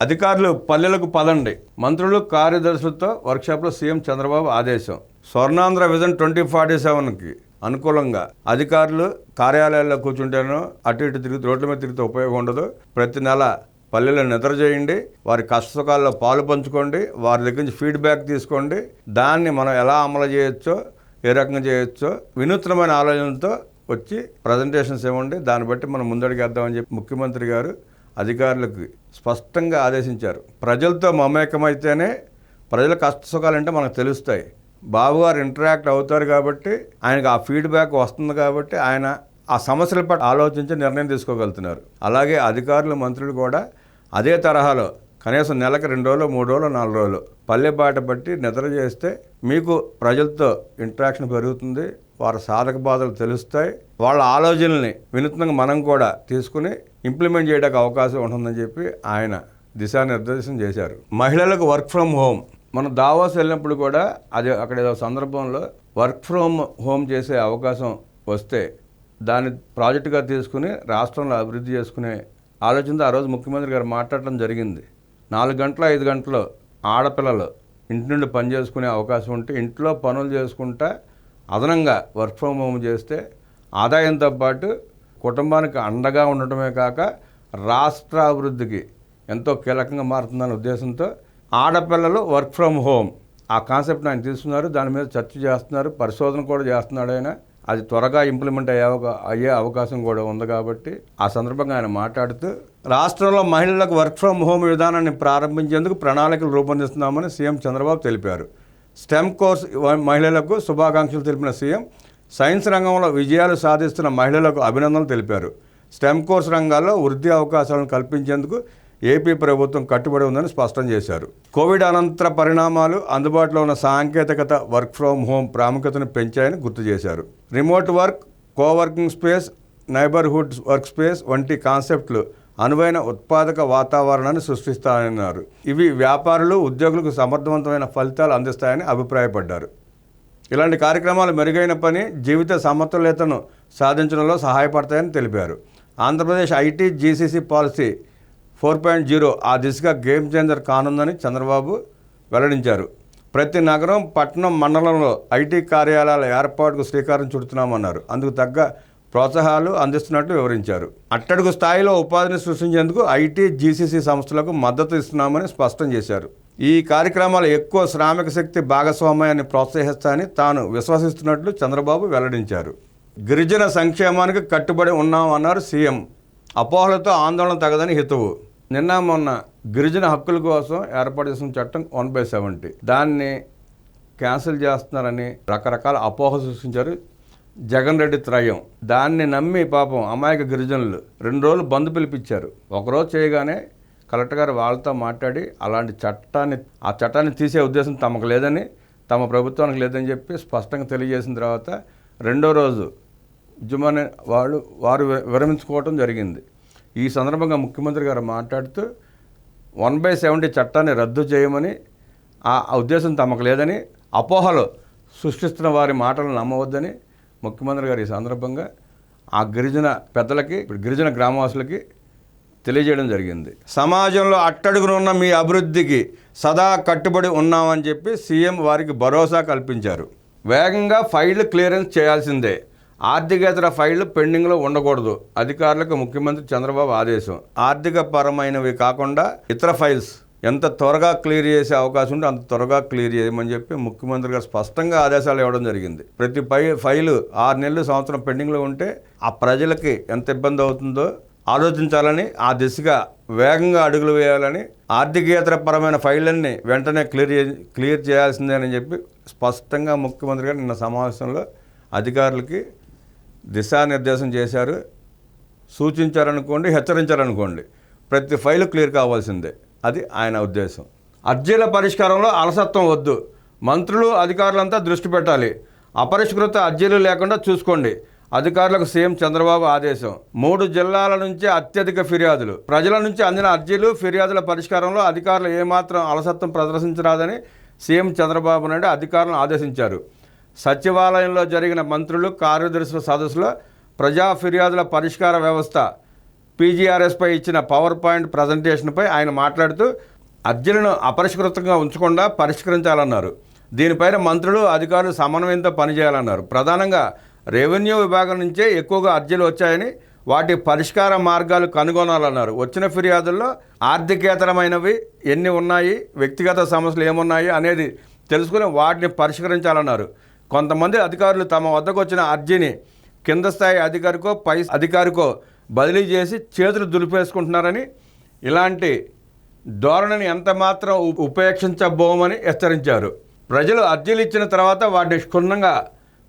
అధికారులు పల్లెలకు పదండి. మంత్రులు కార్యదర్శులతో వర్క్షాప్లో సీఎం చంద్రబాబు ఆదేశం. స్వర్ణాంధ్ర విజన్ 2047కి అనుకూలంగా అధికారులు కార్యాలయాల్లో కూర్చుంటేనో అటు ఇటు తిరిగి రోడ్ల మీద తిరిగితే ఉపయోగం ఉండదు. ప్రతి నెల పల్లెల్లో నిద్ర చేయండి, వారి కష్టసుఖాల్లో పాలు పంచుకోండి, వారి దగ్గర నుంచి ఫీడ్బ్యాక్ తీసుకోండి. దాన్ని మనం ఎలా అమలు చేయొచ్చో, ఏ రకంగా చేయొచ్చో వినూత్నమైన ఆలోచనలతో వచ్చి ప్రజెంటేషన్స్ ఇవ్వండి. దాన్ని బట్టి మనం ముందడుగేద్దామని చెప్పి ముఖ్యమంత్రి గారు అధికారులకు స్పష్టంగా ఆదేశించారు. ప్రజలతో మమేకమైతేనే ప్రజల కష్టసుఖాలంటే మనకు తెలుస్తాయి. బాబు గారు ఇంటరాక్ట్ అవుతారు కాబట్టి, ఆయనకు ఆ ఫీడ్బ్యాక్ వస్తుంది కాబట్టి ఆయన ఆ సమస్యల పట్ల ఆలోచించి నిర్ణయం తీసుకోగలుగుతున్నారు. అలాగే అధికారులు, మంత్రులు కూడా అదే తరహాలో కనీసం నెలకు 2 రోజులు, 3 రోజులు, 4 రోజులు పల్లె బాట పట్టి నిద్ర చేస్తే మీకు ప్రజలతో ఇంటరాక్షన్ పెరుగుతుంది. వారి సాధక బాధలు తెలుస్తాయి. వాళ్ళ ఆలోచనల్ని వినూత్నంగా మనం కూడా తీసుకుని ఇంప్లిమెంట్ చేయడానికి అవకాశం ఉంటుందని చెప్పి ఆయన దిశానిర్దేశం చేశారు. మహిళలకు వర్క్ ఫ్రమ్ హోమ్. మనం దావోస్ వెళ్ళినప్పుడు కూడా అది అక్కడ ఏదో సందర్భంలో వర్క్ ఫ్రమ్ హోమ్ చేసే అవకాశం వస్తే దాన్ని ప్రాజెక్టుగా తీసుకుని రాష్ట్రంలో అభివృద్ధి చేసుకునే ఆలోచనతో ఆ రోజు ముఖ్యమంత్రి గారు మాట్లాడటం జరిగింది. 4 గంటలు 5 గంటలు ఆడపిల్లలు ఇంటి నుండి పని చేసుకునే అవకాశం ఉంటే ఇంట్లో పనులు చేసుకుంటా అదనంగా వర్క్ ఫ్రమ్ హోమ్ చేస్తే ఆదాయంతో పాటు కుటుంబానికి అండగా ఉండటమే కాక రాష్ట్ర అభివృద్ధికి ఎంతో కీలకంగా మారుతుందనే ఉద్దేశంతో ఆడపిల్లలు వర్క్ ఫ్రమ్ హోమ్ ఆ కాన్సెప్ట్ని ఆయన తీసుకున్నారు. దాని మీద చర్చ చేస్తున్నారు, పరిశోధన కూడా చేస్తున్నాడు ఆయన. అది త్వరగా ఇంప్లిమెంట్ అయ్యే అవకాశం కూడా ఉంది కాబట్టి ఆ సందర్భంగా ఆయన మాట్లాడుతూ రాష్ట్రంలో మహిళలకు వర్క్ ఫ్రమ్ హోమ్ విధానాన్ని ప్రారంభించేందుకు ప్రణాళికలు రూపొందిస్తున్నామని సీఎం చంద్రబాబు తెలిపారు. స్టెమ్ కోర్స్ మహిళలకు శుభాకాంక్షలు తెలిపిన సీఎం సైన్స్ రంగంలో విజయాలు సాధిస్తున్న మహిళలకు అభినందనలు తెలిపారు. స్టెమ్ కోర్స్ రంగాల్లో వృద్ధి అవకాశాలను కల్పించేందుకు ఏపీ ప్రభుత్వం కట్టుబడి ఉందని స్పష్టం చేశారు. కోవిడ్ అనంతర పరిణామాలు, అందుబాటులో ఉన్న సాంకేతికత వర్క్ ఫ్రమ్ హోమ్ ప్రాముఖ్యతను పెంచాయని గుర్తు చేశారు. Remote work, coworking space, neighbourhood work space వంటి కాన్సెప్ట్లు అనువైన ఉత్పాదక వాతావరణాన్ని సృష్టిస్తాయన్నారు. ఇవి వ్యాపారులు, ఉద్యోగులకు సమర్థవంతమైన ఫలితాలు అందిస్తాయని అభిప్రాయపడ్డారు. ఇలాంటి కార్యక్రమాలు మెరుగైన పని, జీవిత సమతుల్యతను సాధించడంలో సహాయపడతాయని తెలిపారు. ఆంధ్రప్రదేశ్ ఐటీ జీసీసీ పాలసీ 4.0 ఆ దిశగా గేమ్ చేంజర్ కానుందని చంద్రబాబు వెల్లడించారు. ప్రతి నగరం, పట్టణం, మండలంలో ఐటీ కార్యాలయాల ఏర్పాటుకు శ్రీకారం చుడుతున్నామన్నారు. అందుకు తగ్గ ప్రోత్సాహాలు అందిస్తున్నట్లు వివరించారు. అట్టడుగు స్థాయిలో ఉపాధిని సృష్టించేందుకు ఐటీ జీసీసీ సంస్థలకు మద్దతు ఇస్తున్నామని స్పష్టం చేశారు. ఈ కార్యక్రమాలు ఎక్కువ శ్రామిక శక్తి భాగస్వామ్యాన్ని ప్రోత్సహిస్తాయని తాను విశ్వసిస్తున్నట్లు చంద్రబాబు వెల్లడించారు. గిరిజన సంక్షేమానికి కట్టుబడి ఉన్నామన్నారు సీఎం. అపోహలతో ఆందోళన తగదని హితవు. నిన్న మొన్న గిరిజన హక్కుల కోసం ఏర్పాటు చేసిన చట్టం 1/70 దాన్ని క్యాన్సిల్ చేస్తున్నారని రకరకాల అపోహలు సృష్టించారు జగన్ రెడ్డి త్రయం. దాన్ని నమ్మి పాపం అమాయక గిరిజనులు 2 రోజులు బంద్ పిలిపించారు. ఒకరోజు చేయగానే కలెక్టర్ గారు వాళ్ళతో మాట్లాడి అలాంటి చట్టాన్ని తీసే ఉద్దేశం తమకు లేదని, తమ ప్రభుత్వానికి లేదని చెప్పి స్పష్టంగా తెలియజేసిన తర్వాత 2వ రోజు ఉద్యమాన్ని వారు విరమించుకోవటం జరిగింది. ఈ సందర్భంగా ముఖ్యమంత్రి గారు మాట్లాడుతూ 1/70 చట్టాన్ని రద్దు చేయమని, ఆ ఉద్దేశం తమకు లేదని, అపోహలు సృష్టిస్తున్న వారి మాటలను నమ్మవద్దని ముఖ్యమంత్రి గారు ఈ సందర్భంగా ఆ గిరిజన పెద్దలకి, గిరిజన గ్రామవాసులకి తెలియజేయడం జరిగింది. సమాజంలో అట్టడుగునున్న మీ అభివృద్ధికి సదా కట్టుబడి ఉన్నామని చెప్పి సీఎం వారికి భరోసా కల్పించారు. వేగంగా ఫైళ్లు క్లియరెన్స్ చేయాల్సిందే, ఆర్థికేతర ఫైళ్లు పెండింగ్లో ఉండకూడదు. అధికారులకు ముఖ్యమంత్రి చంద్రబాబు ఆదేశం. ఆర్థిక పరమైనవి కాకుండా ఇతర ఫైల్స్ ఎంత త్వరగా క్లియర్ చేసే అవకాశం ఉంటే అంత త్వరగా క్లియర్ చేయమని చెప్పి ముఖ్యమంత్రి గారు స్పష్టంగా ఆదేశాలు ఇవ్వడం జరిగింది. ప్రతి ఫైలు 6 నెలలు, సంవత్సరం పెండింగ్లో ఉంటే ఆ ప్రజలకి ఎంత ఇబ్బంది అవుతుందో ఆలోచించాలని, ఆ దిశగా వేగంగా అడుగులు వేయాలని, ఆర్థికేతర పరమైన ఫైళ్ళన్నీ వెంటనే క్లియర్ చేయాల్సిందేనని చెప్పి స్పష్టంగా ముఖ్యమంత్రి గారు నిన్న సమావేశంలో అధికారులకి దిశానిర్దేశం చేశారు. సూచించారనుకోండి, హెచ్చరించారనుకోండి, ప్రతి ఫైలు క్లియర్ కావాల్సిందే. అది ఆయన ఉద్దేశం. అర్జీల పరిష్కారంలో అలసత్వం వద్దు, మంత్రులు, అధికారులంతా దృష్టి పెట్టాలి. అపరిష్కృత అర్జీలు లేకుండా చూసుకోండి, అధికారులకు సీఎం చంద్రబాబు ఆదేశం. 3 జిల్లాల నుంచి అత్యధిక ఫిర్యాదులు. ప్రజల నుంచి అందిన అర్జీలు, ఫిర్యాదుల పరిష్కారంలో అధికారులు ఏమాత్రం అలసత్వం ప్రదర్శించరాదని సీఎం చంద్రబాబు నాయుడు అధికారులను ఆదేశించారు. సచివాలయంలో జరిగిన మంత్రులు, కార్యదర్శుల సదస్సులో ప్రజా ఫిర్యాదుల పరిష్కార వ్యవస్థ పీజీఆర్ఎస్పై ఇచ్చిన పవర్ పాయింట్ ప్రజెంటేషన్పై ఆయన మాట్లాడుతూ అర్జీలను అపరిష్కృతంగా ఉంచకుండా పరిష్కరించాలన్నారు. దీనిపైన మంత్రులు అధికారులు సమన్వయంతో పనిచేయాలన్నారు. ప్రధానంగా రెవెన్యూ విభాగం నుంచే ఎక్కువగా అర్జీలు వచ్చాయని వాటి పరిష్కార మార్గాలు కనుగొనాలన్నారు. వచ్చిన ఫిర్యాదుల్లో ఆర్థికేతరమైనవి ఎన్ని ఉన్నాయి, వ్యక్తిగత సమస్యలు ఏమున్నాయి అనేది తెలుసుకుని వాటిని పరిష్కరించాలన్నారు. కొంతమంది అధికారులు తమ వద్దకు వచ్చిన అర్జీని కింద స్థాయి అధికారికో పై అధికారికో బదిలీ చేసి చేతులు దులిపేసుకుంటున్నారని, ఇలాంటి ధోరణిని ఎంతమాత్రం ఉపేక్షించబోమని హెచ్చరించారు. ప్రజలు అర్జీలు ఇచ్చిన తర్వాత వాటిని క్షుణ్ణంగా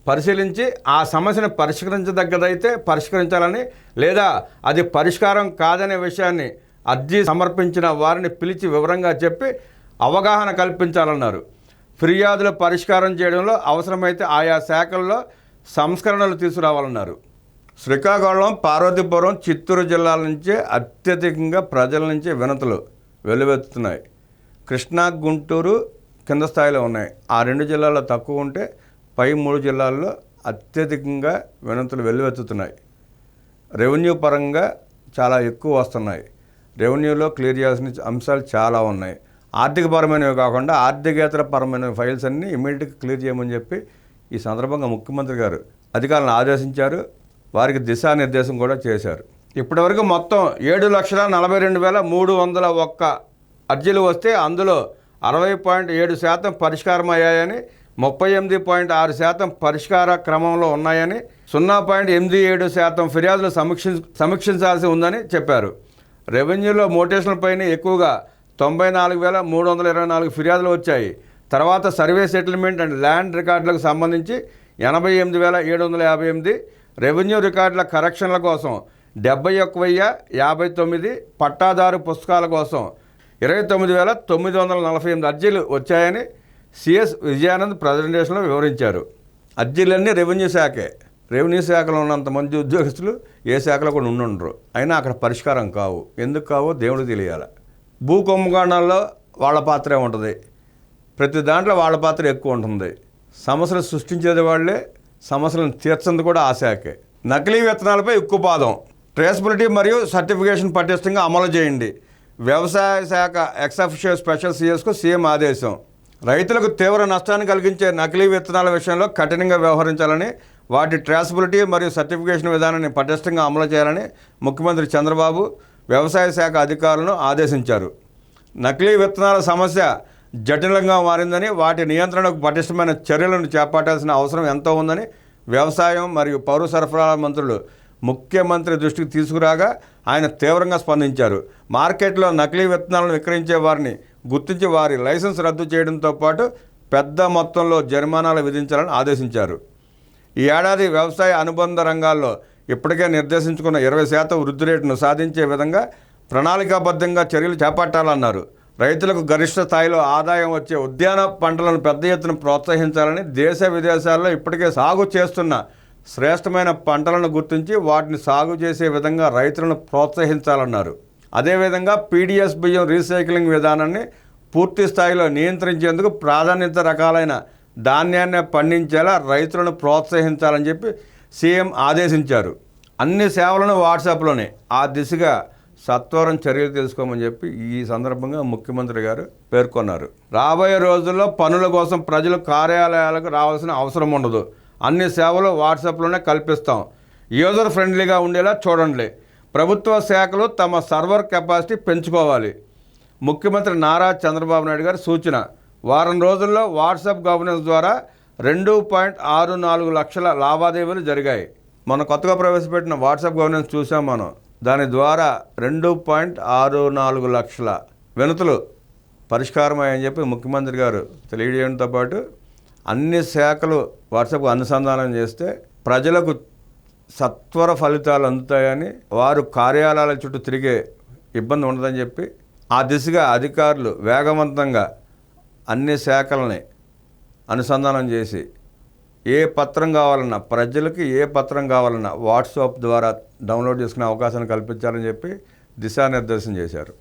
పరిశీలించి ఆ సమస్యను పరిష్కరించదగ్గదైతే పరిష్కరించాలని, లేదా అది పరిష్కారం కాదనే విషయాన్ని అర్జీ సమర్పించిన వారిని పిలిచి వివరంగా చెప్పి అవగాహన కల్పించాలన్నారు. ఫిర్యాదుల పరిష్కారం చేయడంలో అవసరమైతే ఆయా శాఖల్లో సంస్కరణలు తీసుకురావాలన్నారు. శ్రీకాకుళం, పార్వతీపురం, చిత్తూరు జిల్లాల నుంచే అత్యధికంగా ప్రజల నుంచి వినతులు వెల్లువెత్తుతున్నాయి. కృష్ణా, గుంటూరు కింద స్థాయిలో ఉన్నాయి. ఆ 2 జిల్లాల్లో తక్కువ ఉంటే పై 3 జిల్లాల్లో అత్యధికంగా వినతులు వెల్లువెత్తుతున్నాయి. రెవెన్యూ పరంగా చాలా ఎక్కువ వస్తున్నాయి. రెవెన్యూలో క్లియర్ చేయాల్సిన అంశాలు చాలా ఉన్నాయి. ఆర్థికపరమైనవి కాకుండా ఆర్థికేతర పరమైన ఫైల్స్ అన్నీ ఇమీడియట్గా క్లియర్ చేయమని చెప్పి ఈ సందర్భంగా ముఖ్యమంత్రి గారు అధికారులను ఆదేశించారు. వారికి దిశానిర్దేశం కూడా చేశారు. ఇప్పటివరకు మొత్తం 7,42,301 అర్జీలు వస్తే అందులో 60.7% పరిష్కారం అయ్యాయని, 38.6% పరిష్కార క్రమంలో ఉన్నాయని, 0.87% ఫిర్యాదులు సమీక్షించాల్సి ఉందని చెప్పారు. రెవెన్యూలో మోటేషన్లపైన ఎక్కువగా 94,324 ఫిర్యాదులు వచ్చాయి. తర్వాత సర్వే, సెటిల్మెంట్ అండ్ ల్యాండ్ రికార్డులకు సంబంధించి 88,758, రెవెన్యూ రికార్డుల కరెక్షన్ల కోసం 71,059, పట్టాదారు పుస్తకాల కోసం 29,948 అర్జీలు వచ్చాయని సిఎస్ విజయానంద్ ప్రజెంటేషన్లో వివరించారు. అర్జీలన్నీ రెవెన్యూ శాఖే. రెవెన్యూ శాఖలో ఉన్నంత మంది ఉద్యోగస్తులు ఏ శాఖలో కూడా ఉండరు. అయినా అక్కడ పరిష్కారం కావు. ఎందుకు కావో దేవుడు తెలియాలి. భూ కుంభకోణాల్లో వాళ్ళ పాత్రే ఉంటుంది. ప్రతి దాంట్లో వాళ్ళ పాత్ర ఎక్కువ ఉంటుంది. సమస్యలు సృష్టించేది వాళ్ళే, సమస్యలను తీర్చింది కూడా ఆ శాఖే. నకిలీ విత్తనాలపై ఉక్కుపాదం. ట్రేసబిలిటీ మరియు సర్టిఫికేషన్ పటిష్టంగా అమలు చేయండి. వ్యవసాయ శాఖ ఎక్స్-అఫిషియో స్పెషల్ సిఎస్కు సీఎం ఆదేశం. రైతులకు తీవ్ర నష్టాన్ని కలిగించే నకిలీ విత్తనాల విషయంలో కఠినంగా వ్యవహరించాలని, వాటి ట్రేసబిలిటీ మరియు సర్టిఫికేషన్ విధానాన్ని పటిష్టంగా అమలు చేయాలని ముఖ్యమంత్రి చంద్రబాబు వ్యవసాయ శాఖ అధికారులను ఆదేశించారు. నకిలీ విత్తనాల సమస్య జటిలంగా మారిందని, వాటి నియంత్రణకు పటిష్టమైన చర్యలను చేపట్టాల్సిన అవసరం ఎంతో ఉందని వ్యవసాయం మరియు పౌర సరఫరాల మంత్రులు ముఖ్యమంత్రి దృష్టికి తీసుకురాగా ఆయన తీవ్రంగా స్పందించారు. మార్కెట్లో నకిలీ విత్తనాలను విక్రయించే వారిని గుర్తించి వారి లైసెన్స్ రద్దు చేయడంతో పాటు పెద్ద మొత్తంలో జరిమానాలు విధించాలని ఆదేశించారు. ఈ ఏడాది వ్యవసాయ అనుబంధ రంగాల్లో ఇప్పటికే నిర్దేశించుకున్న 20% వృద్ధి రేటును సాధించే విధంగా ప్రణాళికాబద్ధంగా చర్యలు చేపట్టాలన్నారు. రైతులకు గరిష్ట స్థాయిలో ఆదాయం వచ్చే ఉద్యాన పంటలను పెద్ద ఎత్తున ప్రోత్సహించాలని, దేశ విదేశాల్లో ఇప్పటికే సాగు చేస్తున్న శ్రేష్టమైన పంటలను గుర్తించి వాటిని సాగు చేసే విధంగా రైతులను ప్రోత్సహించాలన్నారు. అదేవిధంగా పీడిఎస్ బియ్యం రీసైక్లింగ్ విధానాన్ని పూర్తి స్థాయిలో నియంత్రించేందుకు ప్రాధాన్యత రకాలైన ధాన్యాన్ని పండించేలా రైతులను ప్రోత్సహించాలని చెప్పి సీఎం ఆదేశించారు. అన్ని సేవలను వాట్సాప్లోనే ఆ దిశగా సత్వరం చర్యలు తీసుకోమని చెప్పి ఈ సందర్భంగా ముఖ్యమంత్రి గారు పేర్కొన్నారు. రాబోయే రోజుల్లో పనుల కోసం ప్రజలు కార్యాలయాలకు రావాల్సిన అవసరం ఉండదు. అన్ని సేవలు వాట్సాప్లోనే కల్పిస్తాం. యూజర్ ఫ్రెండ్లీగా ఉండేలా చూడండి. ప్రభుత్వ శాఖలు తమ సర్వర్ కెపాసిటీ పెంచుకోవాలి. ముఖ్యమంత్రి నారా చంద్రబాబు నాయుడు గారి సూచన. వారం రోజుల్లో వాట్సాప్ గవర్నెన్స్ ద్వారా 2.64 లక్షల లావాదేవీలు జరిగాయి. మనం కొత్తగా ప్రవేశపెట్టిన వాట్సాప్ గవర్నెన్స్ చూసాం మనం. దాని ద్వారా 2.64 లక్షల వినతులు పరిష్కారమయ్యని చెప్పి ముఖ్యమంత్రి గారు తెలియజేయడంతో పాటు అన్ని శాఖలు వాట్సాప్కు అనుసంధానం చేస్తే ప్రజలకు సత్వర ఫలితాలు అందుతాయని, వారు కార్యాలయాల చుట్టూ తిరిగే ఇబ్బంది ఉండదని చెప్పి ఆ దిశగా అధికారులు వేగవంతంగా అన్ని శాఖలని అనుసంధానం చేసి ఏ పత్రం కావాలన్నా, ప్రజలకి ఏ పత్రం కావాలన్నా వాట్సాప్ ద్వారా డౌన్లోడ్ చేసుకునే అవకాశాన్ని కల్పించాలని చెప్పి దిశానిర్దేశం చేశారు.